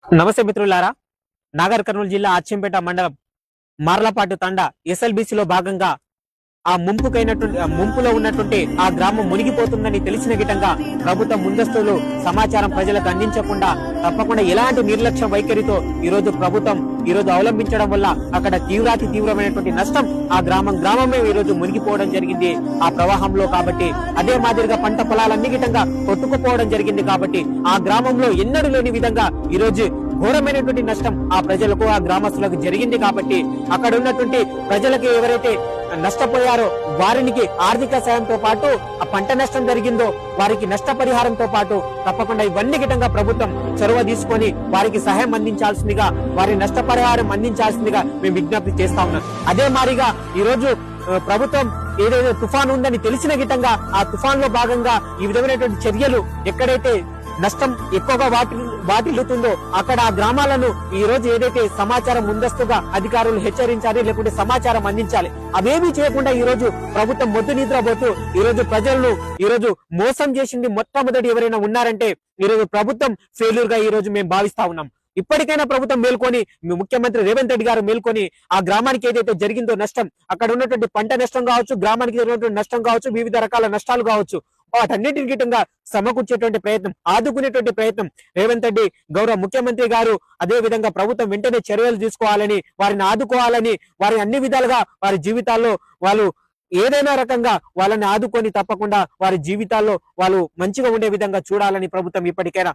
నమస్తే మిత్రులారా, నాగర్ కర్నూలు జిల్లా అచ్చంపేట మండలం మార్లపాటు తండా ఎస్ఎల్బిసిలో భాగంగా ఆ ముంపులో ఉన్నటువంటి ఆ గ్రామం మునిగిపోతుందని తెలిసిన గిటంగా ప్రభుత్వం ముందస్తులు సమాచారం ప్రజలకు అందించకుండా తప్పకుండా ఎలాంటి నిర్లక్ష్యం వైఖరితో ప్రభుత్వం అవలంబించడం వల్ల అక్కడ తీవ్రమైనటువంటి నష్టం ఆ గ్రామమే ఈ రోజు మునిగిపోవడం జరిగింది ఆ ప్రవాహంలో. కాబట్టి అదే మాదిరిగా పంట పొలాలన్నీ గిటంగా కొట్టుకుపోవడం జరిగింది. కాబట్టి ఆ గ్రామంలో ఎన్నడూ లేని విధంగా ఈ రోజు ఘోరమైనటువంటి నష్టం ఆ ప్రజలకు ఆ గ్రామస్తులకు జరిగింది. కాబట్టి అక్కడ ఉన్నటువంటి ప్రజలకు ఎవరైతే నష్టపోయారో వారికి ఆర్థిక సాయంతో పాటు ఆ పంట నష్టం జరిగిందో వారికి నష్టపరిహారంతో పాటు తప్పకుండా ఇవన్నీ గిటంగా ప్రభుత్వం చొరవ తీసుకొని వారికి సహాయం అందించాల్సిందిగా, వారి నష్టపరిహారం అందించాల్సిందిగా మేము విజ్ఞప్తి చేస్తా ఉన్నాం. అదే మాదిరిగా ఈ రోజు ప్రభుత్వం ఏదైతే తుఫాన్ ఉందని తెలిసిన గిటంగా ఆ తుఫాన్ లో భాగంగా ఈ విధమైనటువంటి చర్యలు ఎక్కడైతే నష్టం ఎక్కువగా వాటిల్లుతుందో అక్కడ ఆ గ్రామాలను ఈ రోజు ఏదైతే సమాచారం ముందస్తుగా అధికారులు హెచ్చరించాలి, లేకుంటే సమాచారం అందించాలి. అవేమీ చేయకుండా ఈ రోజు ప్రభుత్వం మొద్దు నిద్రపోతూ ఈ రోజు ప్రజలను ఈ రోజు మోసం చేసింది మొట్టమొదటి ఎవరైనా ఉన్నారంటే ఈ రోజు ప్రభుత్వం ఫెయిల్యూర్ గా ఈ రోజు మేము భావిస్తా ఉన్నాం. ఇప్పటికైనా ప్రభుత్వం మేల్కొని, ముఖ్యమంత్రి రేవంత్ రెడ్డి గారు మేల్కొని ఆ గ్రామానికి ఏదైతే జరిగిందో నష్టం, అక్కడ ఉన్నటువంటి పంట నష్టం కావచ్చు, గ్రామానికి జరిగినటువంటి నష్టం కావచ్చు, వివిధ రకాల నష్టాలు కావచ్చు, వాటన్నిటిని గిట్టంగా సమకూర్చేటువంటి ప్రయత్నం, ఆదుకునేటువంటి ప్రయత్నం రేవంత్ రెడ్డి గౌరవ ముఖ్యమంత్రి గారు అదే విధంగా ప్రభుత్వం వెంటనే చర్యలు తీసుకోవాలని, వారిని ఆదుకోవాలని, వారి అన్ని విధాలుగా వారి జీవితాల్లో వాళ్ళు ఏదైనా రకంగా వాళ్ళని ఆదుకొని తప్పకుండా వారి జీవితాల్లో వాళ్ళు మంచిగా ఉండే విధంగా చూడాలని ప్రభుత్వం ఇప్పటికైనా